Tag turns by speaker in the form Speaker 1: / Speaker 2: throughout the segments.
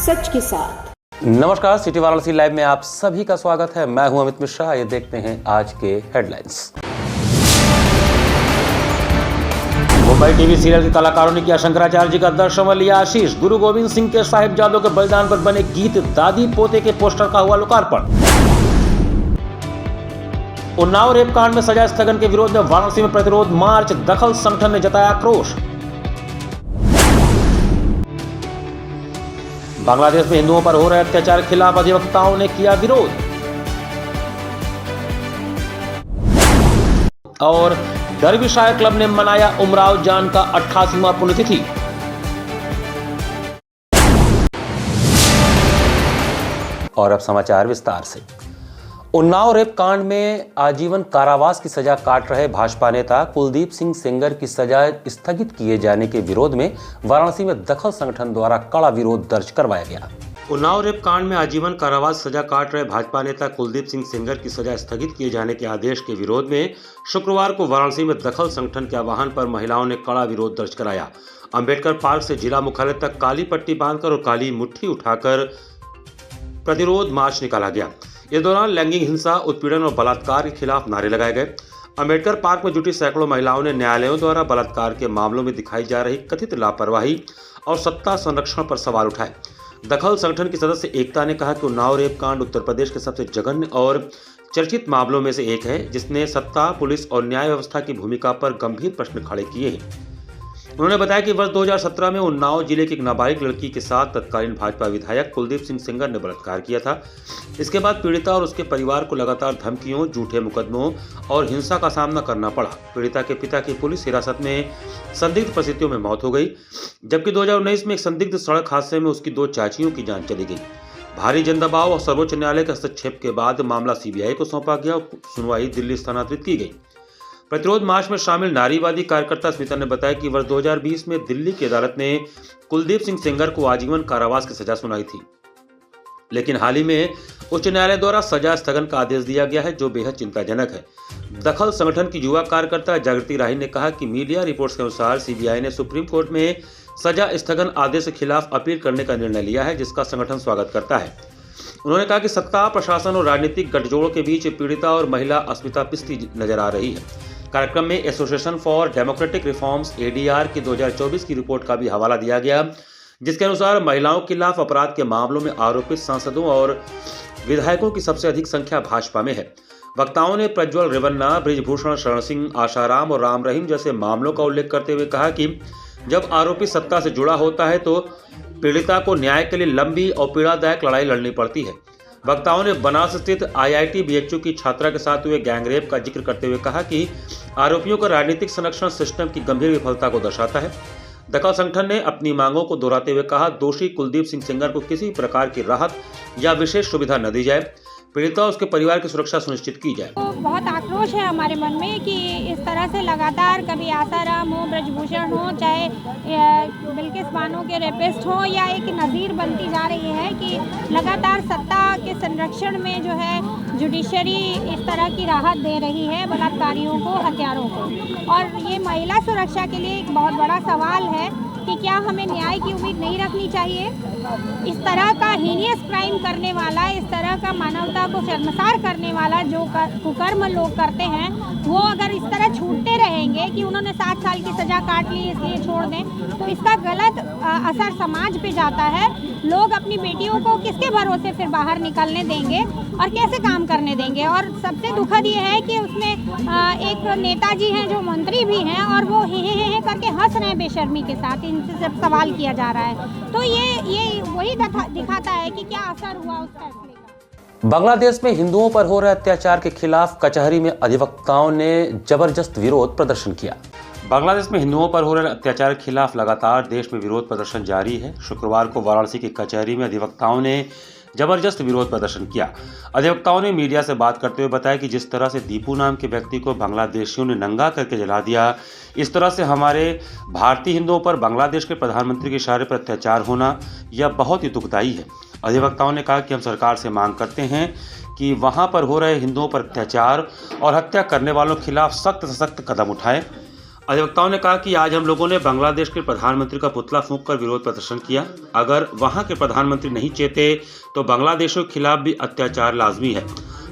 Speaker 1: सच के साथ।
Speaker 2: नमस्कार, सिटी वाराणसी लाइव में आप सभी का स्वागत है। मैं हूं अमित मिश्रा। ये देखते हैं आज के हेडलाइंस। मुंबई टीवी सीरियल के कलाकारों ने किया शंकराचार्य जी का दर्शन व लिया आशीष। गुरु गोविंद सिंह के साहिबजादों के बलिदान पर बने गीत दादी पोते के पोस्टर का हुआ लोकार्पण। उन्नाव रेप कांड में सजा स्थगन के विरोध में वाराणसी में प्रतिरोध मार्च, दखल संगठन ने जताया आक्रोश। बांग्लादेश में हिंदुओं पर हो रहे अत्याचार के खिलाफ अधिवक्ताओं ने किया विरोध। और दरविशायर क्लब ने मनाया उमराव जान का 88वां पुण्यतिथि। और अब समाचार विस्तार से। उन्नाव रेप कांड में आजीवन कारावास की सजा काट रहे भाजपा नेता कुलदीप सिंह सेंगर की सजा स्थगित किए जाने के विरोध में वाराणसी में दखल संगठन द्वारा कड़ा विरोध दर्ज करवाया गया। उन्नाव रेप कांड में आजीवन कारावास सजा काट रहे भाजपा नेता कुलदीप सिंह सेंगर की सजा स्थगित किए जाने के आदेश के विरोध में शुक्रवार को वाराणसी में दखल संगठन के आह्वान पर महिलाओं ने कड़ा विरोध दर्ज कराया। अंबेडकर पार्क से जिला मुख्यालय तक काली पट्टी बांधकर और काली मुट्ठी उठाकर प्रतिरोध मार्च निकाला गया। इस दौरान लैंगिक हिंसा, उत्पीड़न और बलात्कार के खिलाफ नारे लगाए गए। अंबेडकर पार्क में जुटी सैकड़ों महिलाओं ने न्यायालयों द्वारा बलात्कार के मामलों में दिखाई जा रही कथित लापरवाही और सत्ता संरक्षण पर सवाल उठाए। दखल संगठन की सदस्य एकता ने कहा कि उन्नाव रेप कांड उत्तर प्रदेश के सबसे जघन्य और चर्चित मामलों में से एक है, जिसने सत्ता, पुलिस और न्याय व्यवस्था की भूमिका पर गंभीर प्रश्न खड़े किए हैं। उन्होंने बताया कि वर्ष 2017 में उन्नाव जिले की एक नाबालिग लड़की के साथ तत्कालीन भाजपा विधायक कुलदीप सिंह सेंगर ने बलात्कार किया था। इसके बाद पीड़िता और उसके परिवार को लगातार धमकियों, झूठे मुकदमों और हिंसा का सामना करना पड़ा। पीड़िता के पिता की पुलिस हिरासत में संदिग्ध परिस्थितियों में मौत हो गई, जबकि 2019 में एक संदिग्ध सड़क हादसे में उसकी 2 चाचियों की जान चली गई। भारी जनदबाव और सर्वोच्च न्यायालय के हस्तक्षेप के बाद मामला सीबीआई को सौंपा गया और सुनवाई दिल्ली स्थानांतरित की गई। प्रतिरोध मार्च में शामिल नारीवादी कार्यकर्ता स्मिता ने बताया कि वर्ष 2020 में दिल्ली की अदालत ने कुलदीप सिंह सेंगर को आजीवन कारावास की सजा सुनाई थी, लेकिन हाल ही में उच्च न्यायालय द्वारा सजा स्थगन का आदेश दिया गया है, जो बेहद चिंताजनक है। दखल संगठन की युवा कार्यकर्ता जागृति राही ने कहा कि मीडिया रिपोर्ट्स के अनुसार सीबीआई ने सुप्रीम कोर्ट में सजा स्थगन आदेश के खिलाफ अपील करने का निर्णय लिया है, जिसका संगठन स्वागत करता है। उन्होंने कहा कि सत्ता, प्रशासन और राजनीतिक गठजोड़ के बीच पीड़िता और महिला अस्मिता पिसती नजर आ रही है। कार्यक्रम में association for democratic reforms ADR की 2024 की रिपोर्ट का भी हवाला दिया गया, जिसके अनुसार महिलाओं के खिलाफ अपराध के मामलों में आरोपित सांसदों और विधायकों की सबसे अधिक संख्या भाजपा में है। वक्ताओं ने प्रज्वल रेवन्ना, बृजभूषण शरण सिंह, आशाराम और राम रहीम जैसे मामलों का उल्लेख करते हुए कहा कि जब आरोपी सत्ता से जुड़ा होता है तो पीड़िता को न्याय के लिए लंबी और पीड़ादायक लड़ाई लड़नी पड़ती है। वक्ताओं ने बनास स्थित आईआईटी बीएचयू की छात्रा के साथ हुए गैंगरेप का जिक्र करते हुए कहा कि आरोपियों का राजनीतिक संरक्षण सिस्टम की गंभीर विफलता को दर्शाता है। दखल संगठन ने अपनी मांगों को दोहराते हुए कहा, दोषी कुलदीप सिंह सेंगर को किसी प्रकार की राहत या विशेष सुविधा न दी जाए, पीड़िता और उसके परिवार की सुरक्षा सुनिश्चित की जाए।
Speaker 3: तो बहुत आक्रोश है हमारे मन में कि इस तरह से लगातार कभी आसाराम हो, ब्रजभूषण हो, चाहे बिल्किस बानो के रेपिस्ट हो, या एक नज़ीर बनती जा रही है कि लगातार सत्ता के संरक्षण में जो है जुडिशरी इस तरह की राहत दे रही है बलात्कारियों को, हत्यारों को। और ये महिला सुरक्षा के लिए एक बहुत बड़ा सवाल है कि क्या हमें न्याय की उम्मीद नहीं रखनी चाहिए। इस तरह का हीनियस क्राइम करने वाला, इस तरह का मानवता को शर्मसार करने वाला जो कुकर्म लोग करते हैं, वो अगर इस तरह छूटते रहेंगे कि उन्होंने 7 साल की सज़ा काट ली इसलिए छोड़ दें, तो इसका गलत असर समाज पे जाता है। लोग अपनी बेटियों को किसके भरोसे फिर बाहर निकलने देंगे और कैसे काम करने देंगे। और सबसे दुखद ये है कि उसमें एक नेताजी हैं जो मंत्री भी हैं और वो हे करके हंस रहे हैं बेशर्मी के साथ, इनसे जब सवाल किया जा रहा है। तो ये वही दिखाता है कि क्या असर हुआ उस फैसले का।
Speaker 2: बांग्लादेश में हिंदुओं पर हो रहे अत्याचार के खिलाफ कचहरी में अधिवक्ताओं ने जबरदस्त विरोध प्रदर्शन किया। बांग्लादेश में हिंदुओं पर हो रहे अत्याचार के खिलाफ लगातार देश में विरोध प्रदर्शन जारी है। शुक्रवार को वाराणसी की कचहरी में अधिवक्ताओं ने जबरदस्त विरोध प्रदर्शन किया। अधिवक्ताओं ने मीडिया से बात करते हुए बताया कि जिस तरह से दीपू नाम के व्यक्ति को बांग्लादेशियों ने नंगा करके जला दिया, इस तरह से हमारे भारतीय हिंदुओं पर बांग्लादेश के प्रधानमंत्री के इशारे पर अत्याचार होना यह बहुत ही दुखदायी है। अधिवक्ताओं ने कहा कि हम सरकार से मांग करते हैं कि वहां पर हो रहे हिंदुओं पर अत्याचार और हत्या करने वालों के खिलाफ सख्त से सख्त कदम उठाएं। अधिवक्ताओं ने कहा कि आज हम लोगों ने बांग्लादेश के प्रधानमंत्री का पुतला फूंक कर विरोध प्रदर्शन किया। अगर वहां के प्रधानमंत्री नहीं चेते तो बांग्लादेशियों के खिलाफ भी अत्याचार लाजमी है।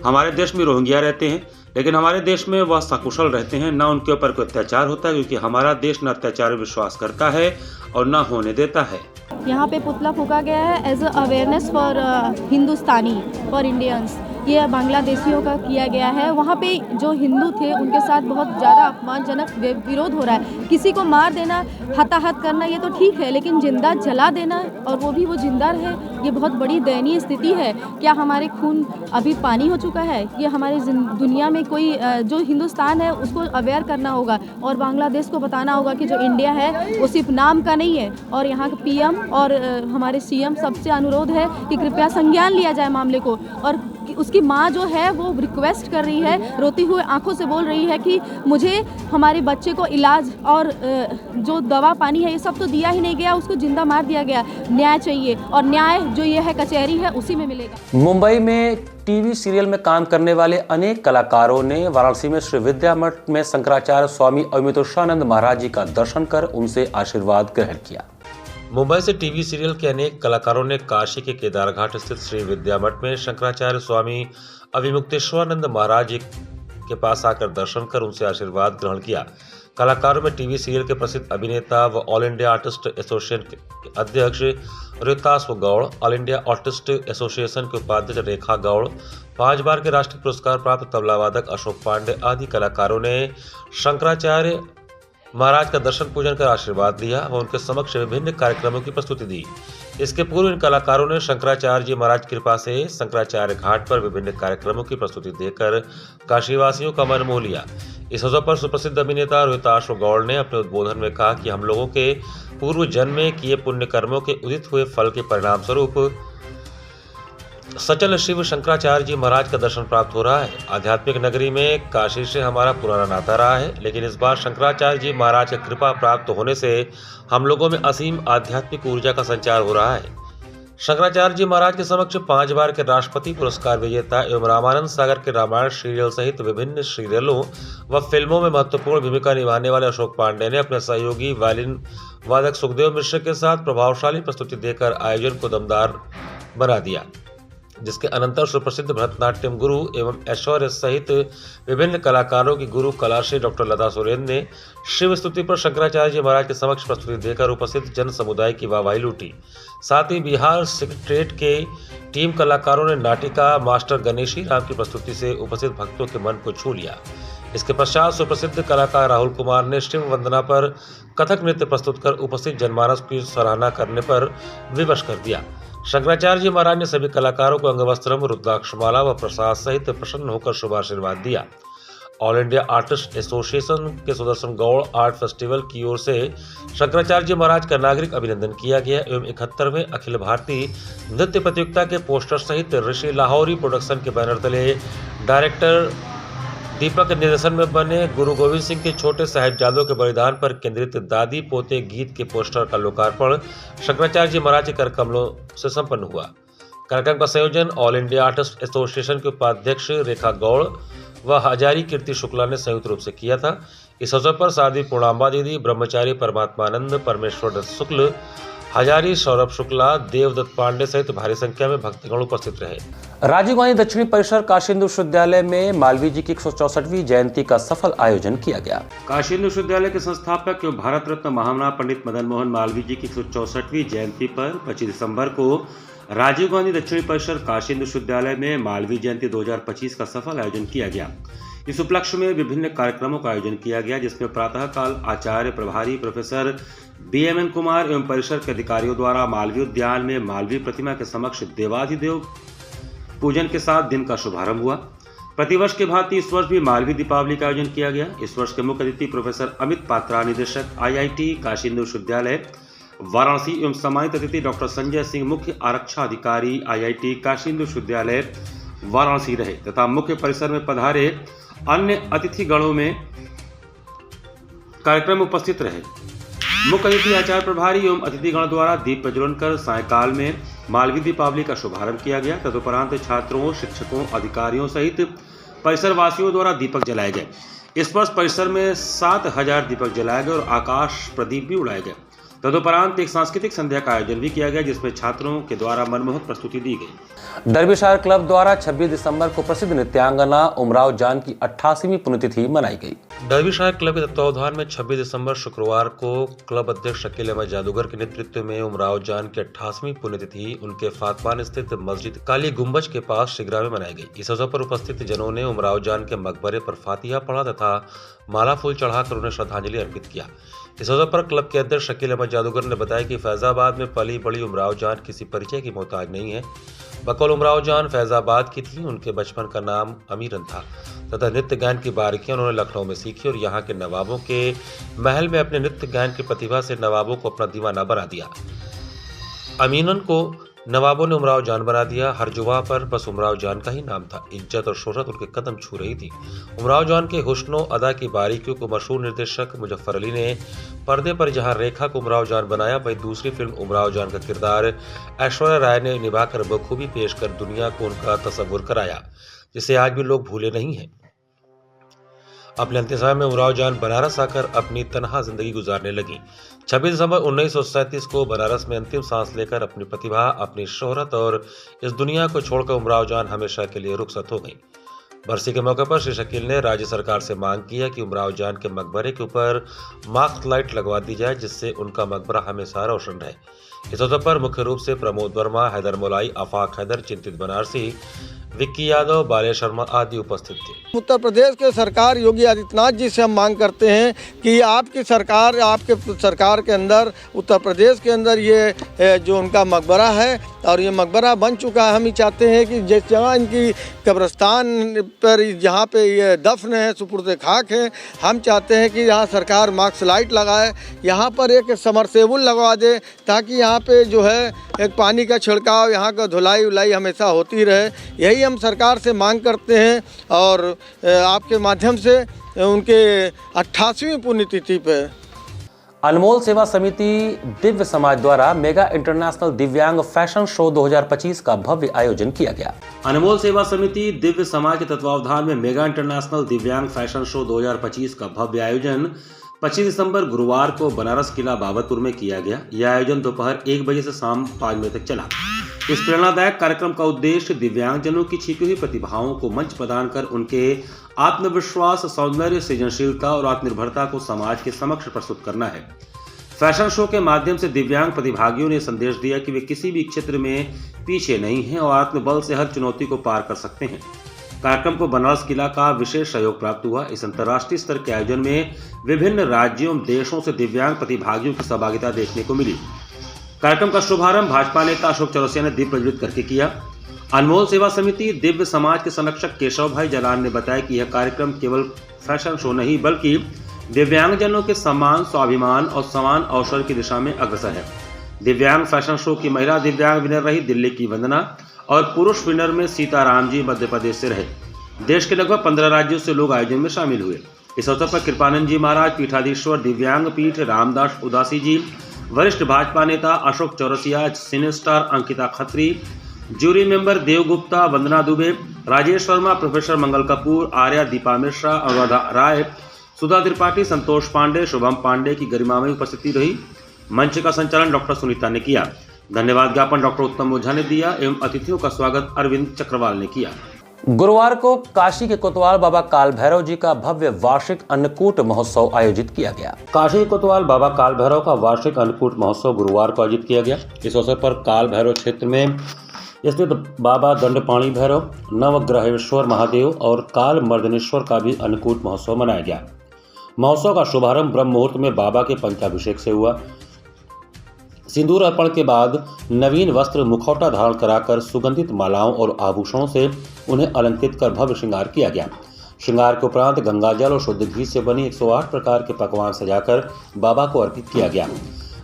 Speaker 2: हमारे देश में रोहिंग्या रहते हैं, लेकिन हमारे देश में वह सकुशल रहते हैं, न उनके ऊपर कोई अत्याचार होता है, क्योंकि हमारा देश न अत्याचार में विश्वास करता है और न होने देता है।
Speaker 1: यहाँ पे पुतला फूका गया है as a awareness for Hindustani, for Indians. ये बांग्लादेशियों का किया गया है। वहाँ पे जो हिंदू थे उनके साथ बहुत ज़्यादा अपमानजनक विरोध हो रहा है। किसी को मार देना, हताहत करना ये तो ठीक है, लेकिन जिंदा जला देना, और वो भी वो जिंदा रहे, ये बहुत बड़ी दयनीय स्थिति है। क्या हमारे खून अभी पानी हो चुका है? ये हमारे दुनिया में कोई जो हिंदुस्तान है उसको अवेयर करना होगा और बांग्लादेश को बताना होगा कि जो इंडिया है वो सिर्फ नाम का नहीं है। और यहाँ के पीएम और हमारे सीएम सबसे अनुरोध है कि कृपया संज्ञान लिया जाए मामले को। और उसकी माँ जो है वो रिक्वेस्ट कर रही है, रोती हुए आंखों से बोल रही है कि मुझे हमारे बच्चे को इलाज और जो दवा पानी है ये सब तो दिया ही नहीं गया, उसको जिंदा मार दिया गया। न्याय चाहिए, और न्याय जो ये है कचहरी है उसी में मिलेगा।
Speaker 2: मुंबई में टीवी सीरियल में काम करने वाले अनेक कलाकारों ने वाराणसी में श्री विद्या मठ में शंकराचार्य स्वामी अमितोषानंद महाराज जी का दर्शन कर उनसे आशीर्वाद ग्रहण किया। मुंबई से टीवी सीरियल के अनेक कलाकारों ने काशी के केदारघाट स्थित श्री विद्या मठ में शंकराचार्य स्वामी अविमुक्तेश्वरानंद महाराज जी के पास आकर दर्शन कर उनसे आशीर्वाद ग्रहण किया। कलाकारों में टीवी सीरियल के प्रसिद्ध अभिनेता व ऑल इंडिया आर्टिस्ट एसोसिएशन के अध्यक्ष Rohitas Gaur, all India artist association के उपाध्यक्ष रेखा गौड़, 5 बार के राष्ट्रीय पुरस्कार प्राप्त तबलावादक अशोक पांडे आदि कलाकारों ने शंकराचार्य महाराज का दर्शन पूजन कर आशीर्वाद लिया व उनके समक्ष विभिन्न कार्यक्रमों की प्रस्तुति दी। इसके पूर्व इन कलाकारों ने शंकराचार्य जी महाराज की कृपा से शंकराचार्य घाट पर विभिन्न कार्यक्रमों की प्रस्तुति देकर काशीवासियों का मन मोह लिया। इस अवसर पर सुप्रसिद्ध अभिनेता रोहिताश गौड़ ने अपने उद्बोधन में कहा कि हम लोगों के पूर्व जन्म में किए पुण्य कर्मों के उदित हुए फल के परिणाम स्वरूप सचल शिव शंकराचार्य जी महाराज का दर्शन प्राप्त हो रहा है। आध्यात्मिक नगरी में काशी से हमारा पुराना नाता रहा है, लेकिन इस बार शंकराचार्य जी महाराज की कृपा प्राप्त होने से हम लोगों में असीम आध्यात्मिक ऊर्जा का संचार हो रहा है। शंकराचार्य जी महाराज के समक्ष 5 बार के राष्ट्रपति पुरस्कार विजेता एवं रामानंद सागर के रामायण सीरियल सहित विभिन्न सीरियलों व फिल्मों में महत्वपूर्ण भूमिका निभाने वाले अशोक पांडे ने अपने सहयोगी वायलिन वादक सुखदेव मिश्र के साथ प्रभावशाली प्रस्तुति देकर आयोजन को दमदार बना दिया, जिसके अनंतर सुप्रसिद्ध भरतनाट्यम गुरु एवं ऐश्वर्य सहित विभिन्न कलाकारों की गुरु कलाश्री डॉक्टर लता सुरेन ने शिव स्तुति पर शंकराचार्य जी महाराज के समक्ष प्रस्तुति देकर उपस्थित जन समुदाय की वाहवाही लूटी। साथ ही बिहार सेक्रेटरीट के टीम कलाकारों ने नाटिका मास्टर गणेशी राम की प्रस्तुति से उपस्थित भक्तों के मन को छू लिया। इसके पश्चात सुप्रसिद्ध कलाकार राहुल कुमार ने शिव वंदना पर कथक नृत्य प्रस्तुत कर उपस्थित जनमानस की सराहना करने पर विवश कर दिया। शंकराचार्य जी महाराज ने सभी कलाकारों को अंगवस्त्रम, रुद्राक्षमाला व प्रसाद सहित प्रसन्न होकर शुभ आशीर्वाद दिया। ऑल इंडिया आर्टिस्ट एसोसिएशन के सुदर्शन गौड़ आर्ट फेस्टिवल की ओर से शंकराचार्य जी महाराज का नागरिक अभिनंदन किया गया एवं 71वें अखिल भारतीय नृत्य प्रतियोगिता के पोस्टर सहित ऋषि लाहौरी प्रोडक्शन के बैनर तले डायरेक्टर दीपक के निर्देशन में बने गुरु गोविंद सिंह के छोटे साहिबजादों के बलिदान पर केंद्रित दादी पोते गीत के पोस्टर का लोकार्पण शंकराचार्य जी महाराज के कर कमलों से संपन्न हुआ। कार्यक्रम का संयोजन ऑल इंडिया आर्टिस्ट एसोसिएशन के उपाध्यक्ष रेखा गौड़ व हजारी कीर्ति शुक्ला ने संयुक्त रूप से किया था। इस अवसर पर साध्वी पूर्णांबा दीदी, ब्रह्मचारी परमात्मानंद, परमेश्वर दत्त शुक्ल, हजारी सौरभ शुक्ला, देवदत्त पांडे सहित भारी संख्या में भक्तगण उपस्थित रहे। राजीव गांधी दक्षिणी परिसर काशी हिंदू विश्वविद्यालय में मालवीय जी की 164वीं जयंती का सफल आयोजन किया गया। काशी हिंदू विश्वविद्यालय के संस्थापक एवं भारत रत्न महामना पंडित मदन मोहन मालवीय जी की 164वीं जयंती पर 25 दिसंबर को राजीव गांधी दक्षिणी परिसर काशी हिंदू विश्वविद्यालय में मालवीय जयंती 2025 का सफल आयोजन किया गया। इस उपलक्ष्य में विभिन्न कार्यक्रमों का आयोजन किया गया, जिसमें प्रातःकाल आचार्य प्रभारी प्रोफेसर BMN कुमार एवं परिसर के अधिकारियों द्वारा मालवीय उद्यान में मालवीय प्रतिमा के समक्ष देवाधिदेव पूजन के साथ दिन का शुभारंभ हुआ। प्रतिवर्ष के भांति इस वर्ष भी मालवीय दीपावली का आयोजन किया गया। इस वर्ष के मुख्य अतिथि प्रोफेसर अमित पात्रा, निदेशक IIT काशी हिंदू विश्वविद्यालय वाराणसी एवं सम्मानित अतिथि डॉक्टर संजय सिंह, मुख्य आरक्षा अधिकारी IIT काशी हिंदू विश्वविद्यालय वाराणसी रहे तथा मुख्य परिसर में पधारे अन्य अतिथिगणों में कार्यक्रम उपस्थित रहे। मुख्य अतिथि आचार्य प्रभारी एवं अतिथिगण द्वारा दीप प्रज्वलन कर सायंकाल में मालवीय दीपावली का शुभारंभ किया गया। तदुपरांत छात्रों, शिक्षकों, अधिकारियों सहित परिसरवासियों द्वारा दीपक जलाए गए। इस परिसर में 7000 दीपक जलाए गए और आकाश प्रदीप भी उड़ाए गए। तदुपरांत एक सांस्कृतिक संध्या का आयोजन भी किया गया, जिसमें छात्रों के द्वारा मनमोहक प्रस्तुति दी गई। डर्बीशायर क्लब द्वारा 26 दिसंबर को प्रसिद्ध नृत्यांगना उमराव जान की 88वीं पुण्यतिथि मनाई गई। डर्बीशायर क्लब के तत्वावधान में 26 दिसंबर शुक्रवार को क्लब अध्यक्ष शकील अहमद जादूगर के नेतृत्व में उमराव जान की 88वीं पुण्यतिथि उनके फाकवान स्थित मस्जिद काली गुंबज के पास शिगरा में मनाई गई। इस अवसर पर उपस्थित जनों ने उमराव जान के मकबरे पर फातिहा पढ़ा तथा माला फूल चढ़ाकर उन्हें श्रद्धांजलि अर्पित किया। इस अवसर पर क्लब के अध्यक्ष शकील अहमद जादूगर ने बताया कि फैजाबाद में पली बड़ी उमराव जान किसी परिचय की मोहताज नहीं है। बकौल उमराव जान फैजाबाद की थी। उनके बचपन का नाम अमीरन था तथा नृत्य गायन की बारीकियां उन्होंने लखनऊ में सीखी और यहाँ के नवाबों के महल में अपने नृत्य गायन की प्रतिभा से नवाबों को अपना दीवाना बना दिया। अमीनन को नवाबों ने उमराव जान बना दिया। हर जुबा पर बस उमराव जान का ही नाम था। इज्जत और शोहरत उनके कदम छू रही थी। उमराव जान के हुस्नो अदा की बारीकियों को मशहूर निर्देशक मुजफ्फर अली ने पर्दे पर जहां रेखा को उमराव जान बनाया, वहीं दूसरी फिल्म उमराव जान का किरदार ऐश्वर्या राय ने निभाकर बखूबी पेश कर दुनिया को उनका तस्वुर कराया, जिसे आज भी लोग भूले नहीं हैं। अपने अंतिम समय में उमराव जान बनारस आकर अपनी तनहा जिंदगी गुजारने लगी। 26 दिसंबर 1937 को बनारस में अंतिम सांस लेकर अपनी प्रतिभा, अपनी शोहरत और इस दुनिया को छोड़कर उमराव जान हमेशा के लिए रुखसत हो गई। बरसी के मौके पर श्री शकील ने राज्य सरकार से मांग किया कि उमराव जान के मकबरे के ऊपर मार्क लाइट लगवा दी जाए, जिससे उनका मकबरा हमेशा रोशन रहे। इस अवसर पर मुख्य रूप से प्रमोद वर्मा, हैदर मोलाई, आफाक हैदर, चिंतित बनारसी, विक्की यादव, बाले शर्मा आदि उपस्थित थे।
Speaker 4: उत्तर प्रदेश के सरकार योगी आदित्यनाथ जी से हम मांग करते हैं कि आपकी सरकार, आपके सरकार के अंदर उत्तर प्रदेश के अंदर ये जो उनका मकबरा है और ये मकबरा बन चुका है, हम ही चाहते हैं कि जिस जगह इनकी कब्रिस्तान पर जहाँ पे ये दफन है, सुपुर्द खाक है, हम चाहते हैं कि यहाँ सरकार मार्क्स लाइट लगाए, यहाँ पर एक समरसेबुल लगवा दे ताकि यहाँ पे जो है एक पानी का छिड़काव, यहाँ का धुलाई उलाई हमेशा होती रहे। यही हम सरकार से मांग करते हैं और आपके माध्यम से उनके 88वीं पुण्यतिथि पे
Speaker 2: अनमोल सेवा समिति दिव्य समाज द्वारा मेगा इंटरनेशनल दिव्यांग फैशन शो 2025 का भव्य आयोजन किया गया। अनमोल सेवा समिति दिव्य समाज के तत्वावधान में मेगा इंटरनेशनल दिव्यांग फैशन शो 2025 का भव्य आयोजन 25 दिसंबर गुरुवार को बनारस किला बाबतपुर में किया गया। यह आयोजन दोपहर 1 बजे से शाम 5 बजे तक चला। इस प्रेरणादायक कार्यक्रम का उद्देश्य दिव्यांगजनों की छिपी हुई प्रतिभाओं को मंच प्रदान कर उनके आत्मविश्वास, सौंदर्य, सृजनशीलता और आत्मनिर्भरता को समाज के समक्ष प्रस्तुत करना है। फैशन शो के माध्यम से दिव्यांग प्रतिभागियों ने संदेश दिया कि वे किसी भी क्षेत्र में पीछे नहीं हैं और आत्मबल से हर चुनौती को पार कर सकते हैं। कार्यक्रम को बनारस किला का विशेष सहयोग प्राप्त हुआ। इस अंतर्राष्ट्रीय स्तर के आयोजन में विभिन्न राज्यों एवं देशों से दिव्यांग प्रतिभागियों की सहभागिता देखने को मिली। कार्यक्रम का शुभारंभ भाजपा नेता अशोक चौरसिया ने दीप प्रज्वलित करके किया। अनमोल सेवा समिति दिव्य समाज के संरक्षक केशव भाई जलान ने बताया कि यह कार्यक्रम केवल फैशन शो नहीं बल्कि दिव्यांगजनों के सम्मान, स्वाभिमान और समान अवसर की दिशा में अग्रसर है। दिव्यांग फैशन शो की महिला दिव्यांग विनर रही दिल्ली की वंदना और पुरुष विनर में सीताराम जी मध्य प्रदेश से रहे। देश के लगभग 15 राज्यों से लोग आयोजन में शामिल हुए। इस अवसर पर कृपानंद जी महाराज, पीठाधीश्वर दिव्यांग पीठ रामदास उदासी जी, वरिष्ठ भाजपा नेता Ashok Chaurasia, cine star Ankita Khatri, jury member Dev Gupta, Vandana Dubey, Rajesh Verma, professor Mangal Kapoor, Arya, Deepa Mishra, Anuradha Rai, Sudha Tripathi, Santosh Pandey, Shubham Pandey की गरिमामय उपस्थिति रही। मंच का संचालन डॉक्टर सुनीता ने किया। धन्यवाद ज्ञापन डॉक्टर उत्तम ओझा ने दिया एवं अतिथियों का स्वागत अरविंद चक्रवाल ने किया। गुरुवार को काशी के कोतवाल बाबा काल भैरव जी का भव्य वार्षिक अन्नकूट महोत्सव आयोजित किया गया। काशी के कोतवाल बाबा काल भैरव का वार्षिक अन्नकूट महोत्सव गुरुवार को आयोजित किया गया। इस अवसर पर काल भैरव क्षेत्र में स्थित बाबा दंडपाणी भैरव, नवग्रहेश्वर महादेव और काल मर्दनेश्वर का भी अन्नकूट महोत्सव मनाया गया। महोत्सव का शुभारंभ ब्रह्म मुहूर्त में बाबा के पंचाभिषेक से हुआ। सिंदूर अर्पण के बाद नवीन वस्त्र, मुखौटा धारण कराकर सुगंधित मालाओं और आभूषणों से उन्हें अलंकृत कर भव्य श्रृंगार किया गया। श्रृंगार के उपरांत गंगाजल और शुद्ध घी से बनी 108 प्रकार के पकवान सजाकर बाबा को अर्पित किया गया।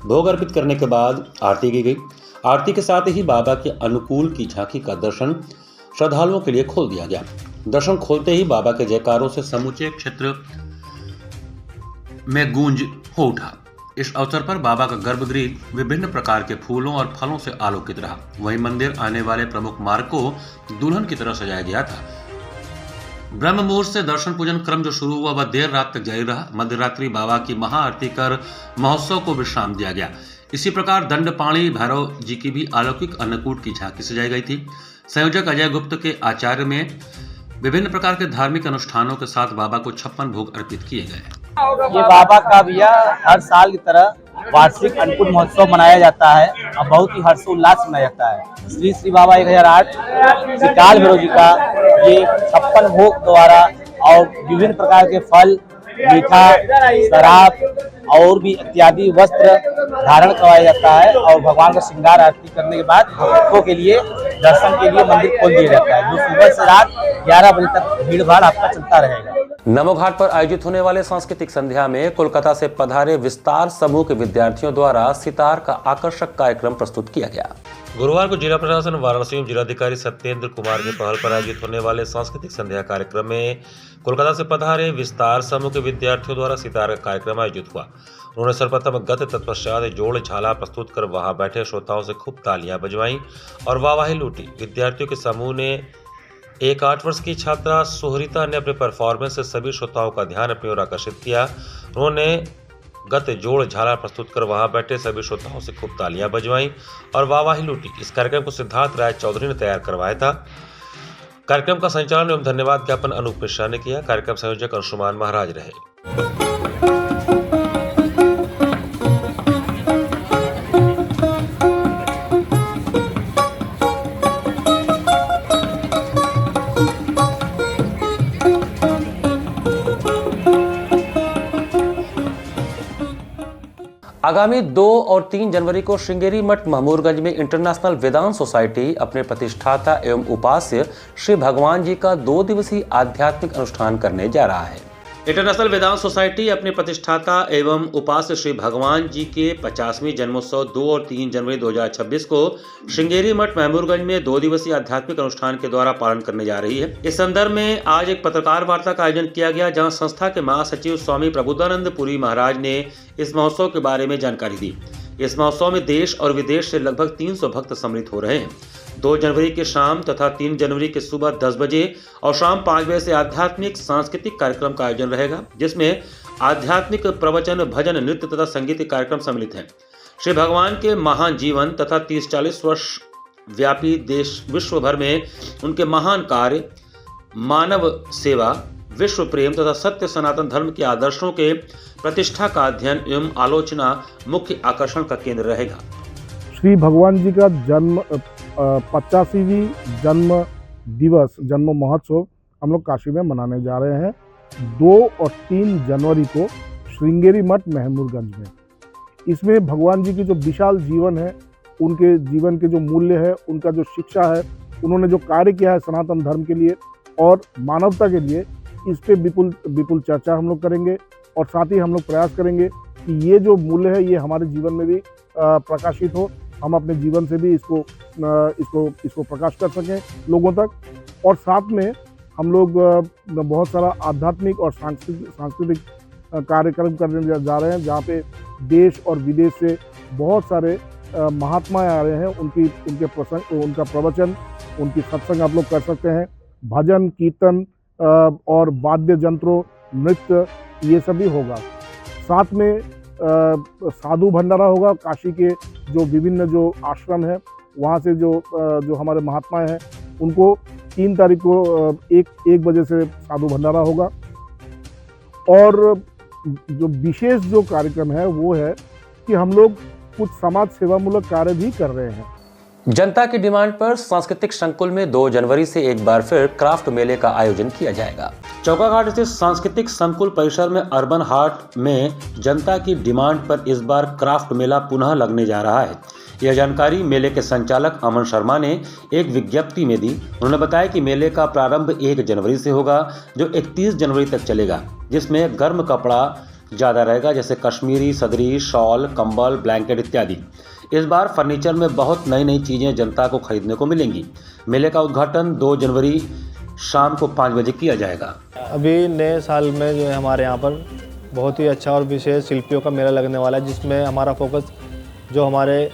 Speaker 2: भोग अर्पित करने के बाद आरती की गई। आरती के साथ ही बाबा के अनुकूल की झांकी का दर्शन श्रद्धालुओं के लिए खोल दिया गया। दर्शन खोलते ही बाबा के जयकारों से समूचे क्षेत्र में गूंज हो उठा। इस अवसर पर बाबा का गर्भगृह विभिन्न प्रकार के फूलों और फलों से आलोकित रहा। वहीं मंदिर आने वाले प्रमुख मार्ग को दुल्हन की तरह सजाया गया था। ब्रह्म मुहूर्त से दर्शन पूजन क्रम जो शुरू हुआ वह देर रात तक जारी रहा। मध्य रात्रि बाबा की महाआरती कर महोत्सव को विश्राम दिया गया। इसी प्रकार दंडपाणी भैरव जी की भी अलौकिक अन्नकूट की झांकी सजाई गई थी। संयोजक अजय गुप्त के आचार्य में विभिन्न प्रकार के धार्मिक अनुष्ठानों के साथ बाबा को 56 भोग अर्पित किए गए।
Speaker 5: ये बाबा का भैया हर साल की तरह वार्षिक अन्नकूट महोत्सव मनाया जाता है और बहुत ही हर्षोल्लास से मनाया जाता है। श्री श्री बाबा 1008 श्री काल भैरव जी का ये 56 भोग द्वारा और विभिन्न प्रकार के फल, मीठा, शराब और भी इत्यादि वस्त्र धारण करवाया जाता है और भगवान का श्रृंगार आरती करने के बाद भक्तों के लिए दर्शन के लिए मंदिर खोल दिया जाता है, जो सुबह से रात 11 बजे तक भीड़ भाड़ आपका चलता रहेगा।
Speaker 2: नमो घाट पर आयोजित होने वाले सांस्कृतिक संध्या में कोलकाता से पधारे विस्तार समूह के विद्यार्थियों द्वारा सितार का आकर्षक कार्यक्रम प्रस्तुत किया गया। गुरुवार को जिला प्रशासन वाराणसी में जिलाधिकारी सत्येंद्र कुमार की पहल पर आयोजित होने वाले सांस्कृतिक संध्या कार्यक्रम में कोलकाता से पधारे विस्तार समूह के विद्यार्थियों द्वारा सितार का कार्यक्रम आयोजित हुआ। उन्होंने सर्वप्रथम गत तत्पश्चात जोड़ झाला प्रस्तुत कर वहां बैठे श्रोताओं से खूब तालियां बजवाईं और वाहवाही लूटी। विद्यार्थियों के समूह ने एक 8 वर्ष की छात्रा सुहरिता ने अपने परफॉर्मेंस से सभी श्रोताओं का ध्यान अपनी ओर आकर्षित किया। उन्होंने गत जोड़ झाला प्रस्तुत कर वहां बैठे सभी श्रोताओं से खूब तालियां बजवाईं और वाहवाही लूटी। इस कार्यक्रम को सिद्धार्थ राय चौधरी ने तैयार करवाया था। कार्यक्रम का संचालन एवं धन्यवाद ज्ञापन अनूप मिश्रा ने किया। कार्यक्रम संयोजक अंशुमान महाराज रहे। आगामी 2 और 3 जनवरी को श्रृंगेरी मठ महमूरगंज में इंटरनेशनल वेदांत सोसाइटी अपने प्रतिष्ठाता एवं उपास्य श्री भगवान जी का 2 दिवसीय आध्यात्मिक अनुष्ठान करने जा रहा है। इंटरनेशनल वेदांत सोसाइटी अपने प्रतिष्ठाता एवं उपास्य श्री भगवान जी के 50वें जन्मोत्सव 2 और 3 जनवरी 2026 को श्रृंगेरी मठ महमूरगंज में 2 दिवसीय आध्यात्मिक अनुष्ठान के द्वारा पालन करने जा रही है। इस संदर्भ में आज एक पत्रकार वार्ता का आयोजन किया गया, जहां संस्था के महासचिव स्वामी प्रबुद्धानंद पुरी महाराज ने इस महोत्सव के बारे में जानकारी दी। इस महोत्सव में देश और विदेश से लगभग 300 भक्त सम्मिलित हो रहे हैं। 2 जनवरी के शाम तथा 3 जनवरी के सुबह 10 बजे और शाम 5 बजे से आध्यात्मिक सांस्कृतिक कार्यक्रम का आयोजन रहेगा, जिसमें आध्यात्मिक प्रवचन, भजन, नृत्य तथा संगीत कार्यक्रम सम्मिलित हैं। श्री भगवान के महान जीवन तथा 30-40 वर्ष व्यापी देश विश्व भर में उनके महान कार्य, मानव सेवा, विश्व प्रेम तथा सत्य सनातन धर्म के आदर्शों के प्रतिष्ठा का अध्ययन एवं आलोचना मुख्य आकर्षण का केंद्र रहेगा।
Speaker 6: श्री भगवान जी का जन्म 85वीं जन्म महोत्सव हम लोग काशी में मनाने जा रहे हैं 2 और 3 जनवरी को श्रृंगेरी मठ महमूरगंज में। इसमें भगवान जी की जो विशाल जीवन है, उनके जीवन के जो मूल्य है, उनका जो शिक्षा है, उन्होंने जो कार्य किया है सनातन धर्म के लिए और मानवता के लिए, इस पे विपुल चर्चा हम लोग करेंगे और साथ ही हम लोग प्रयास करेंगे कि ये जो मूल्य है ये हमारे जीवन में भी प्रकाशित हो, हम अपने जीवन से भी इसको प्रकाश कर सकें लोगों तक। और साथ में हम लोग बहुत सारा आध्यात्मिक और सांस्कृतिक कार्यक्रम करने जा रहे हैं, जहाँ पे देश और विदेश से बहुत सारे महात्माएं आ रहे हैं। उनका प्रवचन, उनकी सत्संग आप लोग कर सकते हैं। भजन, कीर्तन और वाद्य यंत्रों, नृत्य, ये सभी होगा। साथ में साधु भंडारा होगा। काशी के जो विभिन्न जो आश्रम है, वहाँ से जो हमारे महात्माएं हैं, उनको 3 तारीख को 1 बजे से साधु भंडारा होगा। और जो विशेष जो कार्यक्रम है वो है कि हम लोग कुछ समाज सेवामूलक कार्य भी कर रहे हैं।
Speaker 2: जनता की डिमांड पर सांस्कृतिक संकुल में 2 जनवरी से एक बार फिर क्राफ्ट मेले का आयोजन किया जाएगा। चौकाघाट स्थित सांस्कृतिक संकुल परिसर में अर्बन हाट में जनता की डिमांड पर इस बार क्राफ्ट मेला पुनः लगने जा रहा है। यह जानकारी मेले के संचालक अमन शर्मा ने एक विज्ञप्ति में दी। उन्होंने बताया कि मेले का प्रारंभ 1 जनवरी से होगा, जो 31 जनवरी तक चलेगा, जिसमें गर्म कपड़ा ज़्यादा रहेगा, जैसे कश्मीरी, सदरी, शॉल, कंबल, ब्लैंकेट इत्यादि। इस बार फर्नीचर में बहुत नई नई चीज़ें जनता को खरीदने को मिलेंगी। मेले का उद्घाटन 2 जनवरी शाम को 5 बजे किया जाएगा।
Speaker 7: अभी नए साल में जो है हमारे यहाँ पर बहुत ही अच्छा और विशेष शिल्पियों का मेला लगने वाला है, जिसमें हमारा फोकस जो हमारे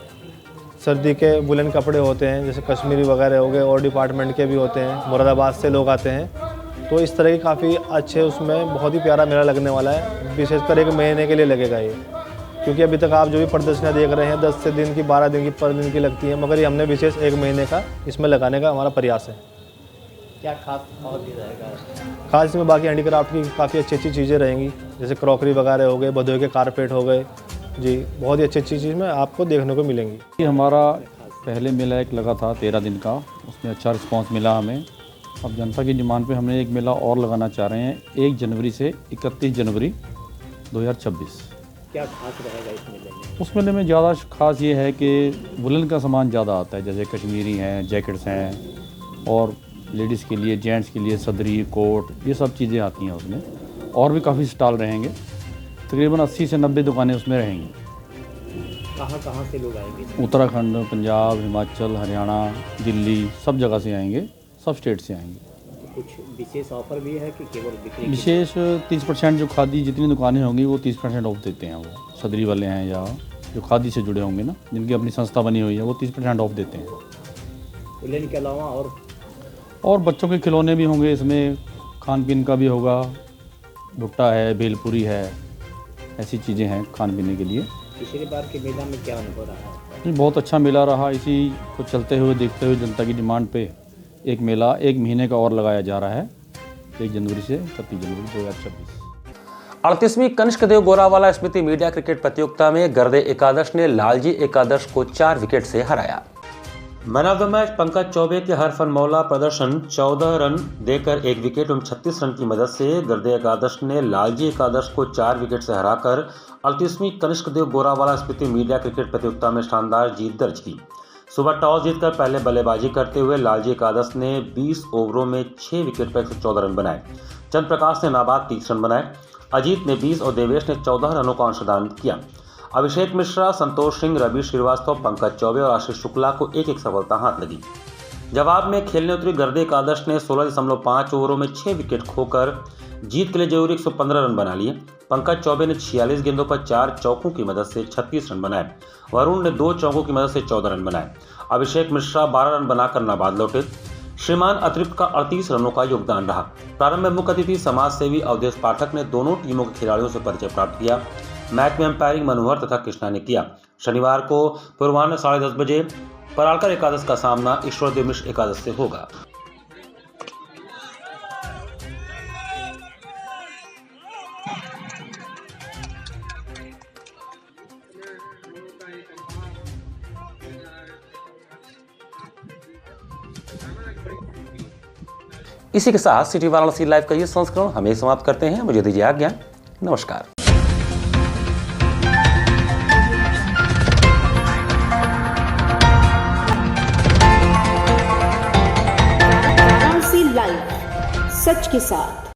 Speaker 7: सर्दी के वुलन कपड़े होते हैं, जैसे कश्मीरी वगैरह हो गए, और डिपार्टमेंट के भी होते हैं, मुरादाबाद से लोग आते हैं, तो इस तरह की काफ़ी अच्छे, उसमें बहुत ही प्यारा मेला लगने वाला है। विशेषकर 1 महीने के लिए लगेगा ये, क्योंकि अभी तक आप जो भी प्रदर्शनियाँ देख रहे हैं 10 से दिन की, 12 दिन की, 15 दिन की लगती हैं, मगर ये हमने विशेष 1 महीने का इसमें लगाने का हमारा प्रयास है।
Speaker 5: क्या खास और भी रहेगा?
Speaker 7: खास इसमें बाकी हैंडीक्राफ्ट की काफ़ी अच्छी अच्छी चीज़ें रहेंगी, जैसे क्रॉकरी वगैरह हो गए, भदोही के कारपेट हो गए जी, बहुत ही अच्छी अच्छी चीज़ में आपको देखने को मिलेंगी।
Speaker 8: ये हमारा पहले मेला एक लगा था 13 दिन का, उसमें अच्छा रिस्पांस मिला हमें। अब जनता की डिमांड पे हमने एक मेला और लगाना चाह रहे हैं 1 जनवरी से 31 जनवरी 2026।
Speaker 5: क्या खास रहेगा इस मेले में?
Speaker 8: उस मेले में ज़्यादा खास ये है कि वुलन का सामान ज़्यादा आता है, जैसे कश्मीरी हैं, जैकेट्स हैं, और लेडीज़ के लिए, जेंट्स के लिए सदरी, कोट, ये सब चीज़ें आती हैं उसमें। और भी काफ़ी स्टॉल रहेंगे, तकरीबन 80 से 90 दुकानें उसमें रहेंगी।
Speaker 5: कहाँ से लोग आएंगे?
Speaker 8: उत्तराखंड, पंजाब, हिमाचल, हरियाणा, दिल्ली, सब जगह से आएंगे, सब स्टेट से आएंगे।
Speaker 5: कुछ विशेष ऑफर भी है कि केवल बिक्री?
Speaker 8: विशेष 30% जो खादी जितनी दुकानें होंगी वो 30% ऑफ देते हैं। वो सदरी वाले हैं या जो खादी से जुड़े होंगे ना, जिनकी अपनी संस्था बनी हुई है, वो 30% ऑफ देते हैं।
Speaker 5: उलन के अलावा
Speaker 8: और बच्चों के खिलौने भी होंगे इसमें, खान पीन का भी होगा, भुट्टा है, भेलपुरी है, ऐसी चीज़ें हैं खाने पीने के लिए।
Speaker 5: पिछली बार के मेला में क्या अनुभव रहा है?
Speaker 8: ये बहुत अच्छा मेला रहा। इसी को चलते हुए, देखते हुए, जनता की डिमांड पे एक मेला 1 महीने का और लगाया जा रहा है, 1 जनवरी से 31 जनवरी 2026।
Speaker 2: 38वीं कनिष्क देव गोरावाला स्मृति मीडिया क्रिकेट प्रतियोगिता में गर्दे एकादश ने लालजी एकादश को 4 विकेट से हराया। Man of the match Pankaj Choubey के हरफन मौला प्रदर्शन 14 रन देकर 1 विकेट एवं 36 रन की मदद से गर्दे एकादश ने लालजी एकादश को 4 विकेट से हराकर 38वीं कनिष्क देव गोरावाला स्मृति मीडिया क्रिकेट प्रतियोगिता में शानदार जीत दर्ज की। सुबह टॉस जीतकर पहले बल्लेबाजी करते हुए लालजी एकादश ने 20 ओवरों में 6 विकेट पर 114 रन बनाए। चंद्र प्रकाश ने नाबाद 30 रन बनाए। अजीत ने 20 और देवेश ने 14 रनों का अंशदान किया। अभिषेक मिश्रा, संतोष सिंह, रवि श्रीवास्तव, पंकज चौबे और आशीष शुक्ला को एक साफलता हाथ लगी। जवाब में खेलने उतरी गर्दे एकादश ने 16.5 ओवरों में 6 विकेट खोकर जीत के लिए जरूरी 115 रन बना लिए। पंकज चौबे ने 46 गेंदों पर 4 चौकों की मदद से 36 रन बनाए। वरुण ने 2 चौकों की मदद से 14 रन बनाए। अभिषेक मिश्रा 12 रन बनाकर नाबाद लौटे। श्रीमान अतिरिक्त का 38 रनों का योगदान रहा। प्रारंभ में मुख्य अतिथि समाज सेवी अवधेश पाठक ने दोनों टीमों के खिलाड़ियों से परिचय प्राप्त किया। मैच में अंपायरिंग मनोहर तथा कृष्णा ने किया। शनिवार को पूर्वाह्न 10:30 बजे परालकर एकादश का सामना ईश्वरदेव मिश्र एकादश से होगा। इसी के साथ सिटी वाराणसी लाइव का ये संस्करण हमें समाप्त करते हैं। मुझे दीजिए आज्ञा। नमस्कार।
Speaker 9: वाराणसी लाइव, सच के साथ।